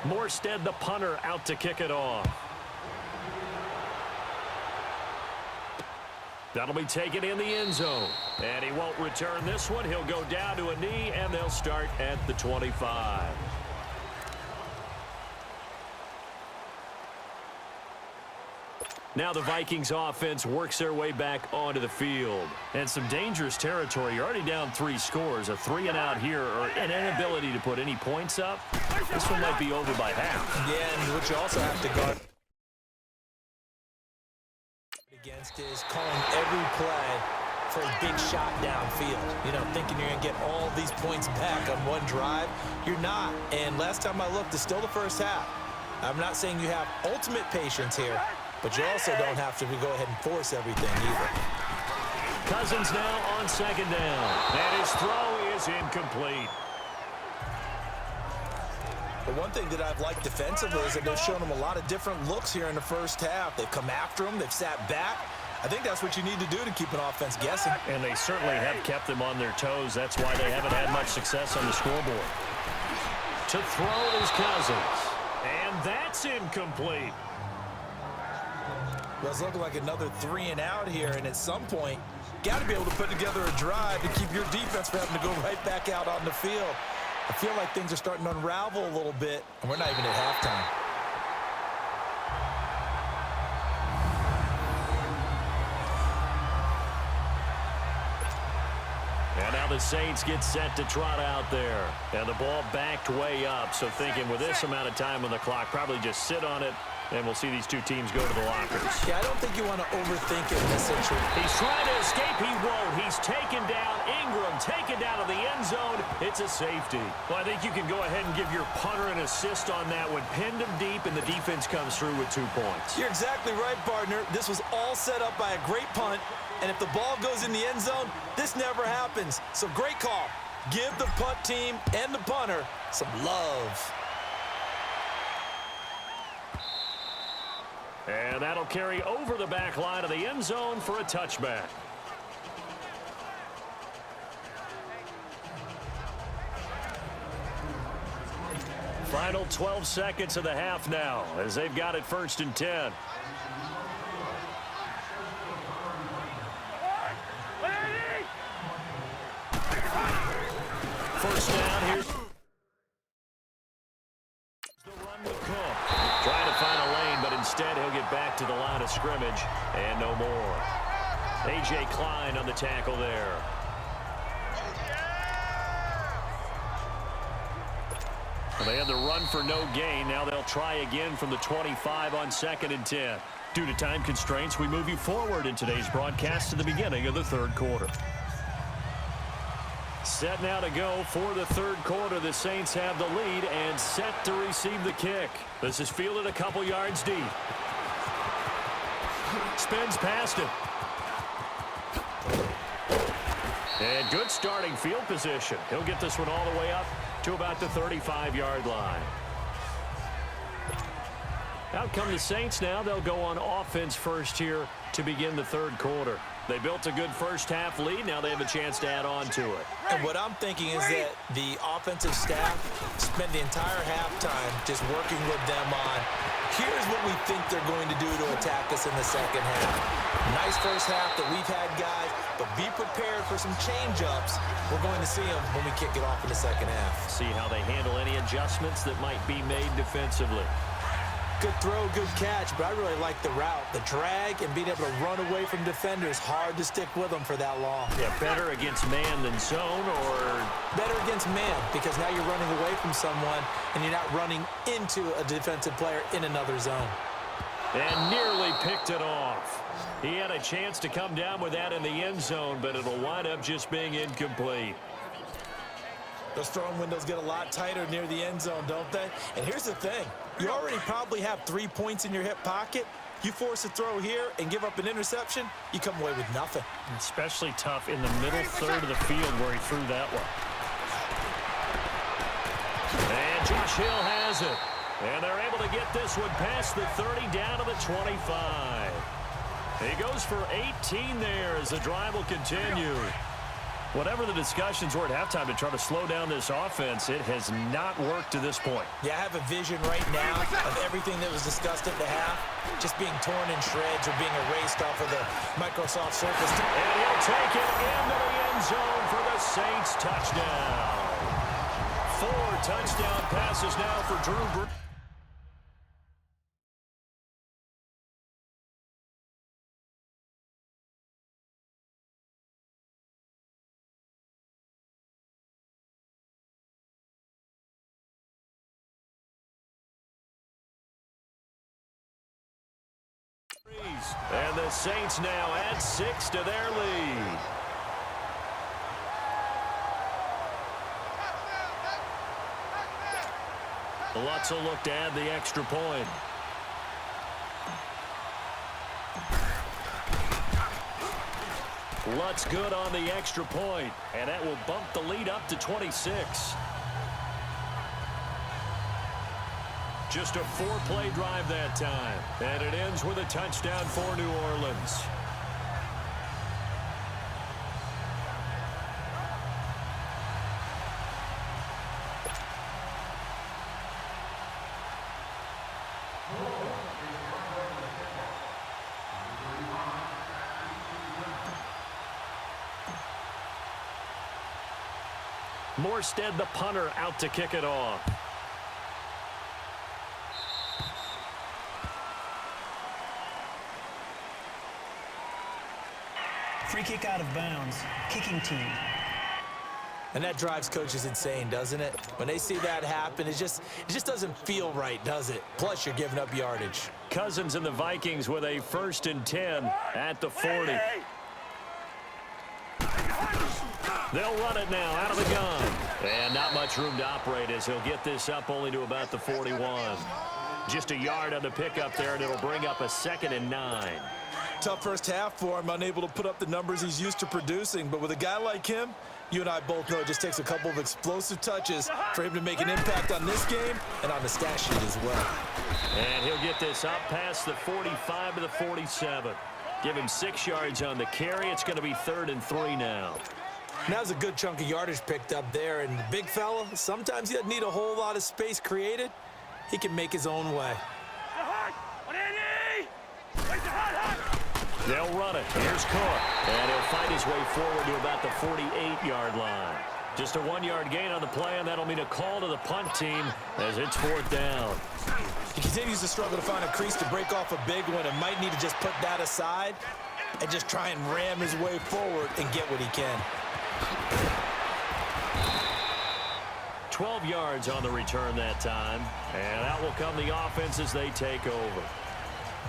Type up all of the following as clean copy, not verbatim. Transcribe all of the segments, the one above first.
Morstead, the punter, out to kick it off. That'll be taken in the end zone. And he won't return this one. He'll go down to a knee, and they'll start at the 25. Now the Vikings offense works their way back onto the field. And some dangerous territory. You're already down 3 scores. A 3-and-out here, or an inability to put any points up. This one might be over by half. Yeah, and what you also have to guard against is calling every play for a big shot downfield. You know, thinking you're going to get all these points back on one drive. You're not. And last time I looked, it's still the first half. I'm not saying you have ultimate patience here, but you also don't have to go ahead and force everything either. Cousins now on second down. And his throw is incomplete. The one thing that I've liked defensively is that they've shown them a lot of different looks here in the first half. They've come after them. They've sat back. I think that's what you need to do to keep an offense guessing. And they certainly have kept them on their toes. That's why they haven't had much success on the scoreboard. To throw is Cousins. And that's incomplete. Well, it's looking like another 3-and-out here, and at some point, got to be able to put together a drive to keep your defense from having to go right back out on the field. I feel like things are starting to unravel a little bit, and we're not even at halftime. And now the Saints get set to trot out there. And the ball backed way up, so thinking with this amount of time on the clock, probably just sit on it, and we'll see these two teams go to the lockers. Yeah, I don't think you want to overthink it in this situation. He's trying to escape. He won't. He's taken down. Ingram taken down to the end zone. It's a safety. Well, I think you can go ahead and give your punter an assist on that one. Pinned him deep, and the defense comes through with 2 points. You're exactly right, partner. This was all set up by a great punt, and if the ball goes in the end zone, this never happens. So great call. Give the punt team and the punter some love. And that'll carry over the back line of the end zone for a touchback. Final 12 seconds of the half now as they've got it 1st and 10. First down, here's the run with Cook. Trying to find a lane, but instead he'll get back to the line of scrimmage and no more. A.J. Klein on the tackle there. Well, they had the run for no gain. Now they'll try again from the 25 on 2nd and 10. Due to time constraints, we move you forward in today's broadcast to the beginning of the 3rd quarter. Set now to go for the 3rd quarter. The Saints have the lead and set to receive the kick. This is fielded a couple yards deep. Spins past him. And good starting field position. He'll get this one all the way up to about the 35-yard line. Out come the Saints now. They'll go on offense first here to begin the 3rd quarter. They built a good first half lead. Now they have a chance to add on to it. And what I'm thinking is that the offensive staff spent the entire halftime just working with them on, here's what we think they're going to do to attack us in the second half. Nice first half that we've had, guys, but be prepared for some change-ups. We're going to see them when we kick it off in the second half. See how they handle any adjustments that might be made defensively. Good throw, good catch, but I really like the route. The drag and being able to run away from defenders, hard to stick with them for that long. Yeah, better against man than zone, or better against man, because now you're running away from someone and you're not running into a defensive player in another zone. And nearly picked it off. He had a chance to come down with that in the end zone, but it'll wind up just being incomplete. Those throwing windows get a lot tighter near the end zone, don't they? And here's the thing. You already probably have 3 points in your hip pocket. You force a throw here and give up an interception, you come away with nothing. Especially tough in the middle third of the field where he threw that one. And Josh Hill has it. And they're able to get this one past the 30 down to the 25. He goes for 18 there as the drive will continue. Whatever the discussions were at halftime to try to slow down this offense, it has not worked to this point. Yeah, I have a vision right now of everything that was discussed at the half just being torn in shreds or being erased off of the Microsoft Surface. And he'll take it into the end zone for the Saints touchdown. 4 touchdown passes now for Drew Brees. And the Saints now add 6 to their lead. Lutz will look to add the extra point. Lutz good on the extra point, and that will bump the lead up to 26. Just a 4-play drive that time, and it ends with a touchdown for New Orleans. Morstead, the punter, out to kick it off. Free kick out of bounds. Kicking team. And that drives coaches insane, doesn't it? When they see that happen, it just doesn't feel right, does it? Plus, you're giving up yardage. Cousins and the Vikings with a 1st and 10 at the 40. They'll run it now out of the gun. And not much room to operate as he'll get this up only to about the 41. Just a yard on the pickup there, and it'll bring up a 2nd and 9. Tough first half for him, unable to put up the numbers he's used to producing. But with a guy like him, you and I both know it just takes a couple of explosive touches for him to make an impact on this game and on the stat sheet as well. And he'll get this up past the 45 to the 47. Give him 6 yards on the carry. It's going to be 3rd and 3 now. Now's a good chunk of yardage picked up there. And the big fella, sometimes he doesn't need a whole lot of space created. He can make his own way. They'll run it. Here's Cook. And he'll fight his way forward to about the 48-yard line. Just a 1-yard gain on the play, and that'll mean a call to the punt team as it's 4th down. He continues to struggle to find a crease to break off a big one and might need to just put that aside and just try and ram his way forward and get what he can. 12 yards on the return that time. And out will come the offense as they take over.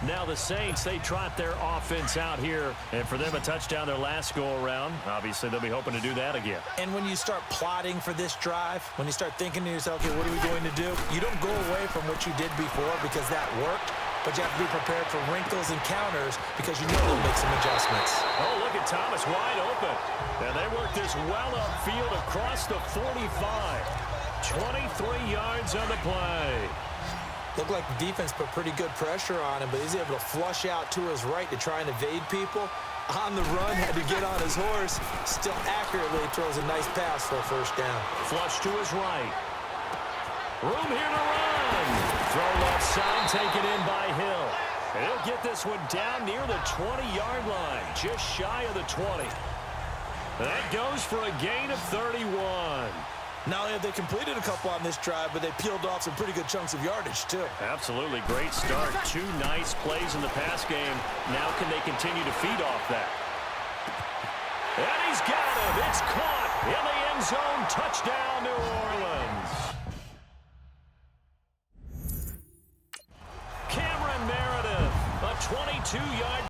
Now the Saints, they trot their offense out here. And for them, a touchdown their last go-around. Obviously, they'll be hoping to do that again. And when you start plotting for this drive, when you start thinking to yourself, okay, what are we going to do? You don't go away from what you did before because that worked. But you have to be prepared for wrinkles and counters because you know they'll make some adjustments. Oh, look at Thomas wide open. And they work this well upfield across the 45. 23 yards on the play. Looked like the defense put pretty good pressure on him, but he's able to flush out to his right to try and evade people. On the run, had to get on his horse. Still accurately throws a nice pass for a 1st down. Flush to his right. Room here to run. Throw left side, taken in by Hill. And he'll get this one down near the 20-yard line, just shy of the 20. That goes for a gain of 31. Not only have they completed a couple on this drive, but they peeled off some pretty good chunks of yardage, too. Absolutely. Great start. 2 nice plays in the pass game. Now can they continue to feed off that? And he's got it. It's caught in the end zone. Touchdown, New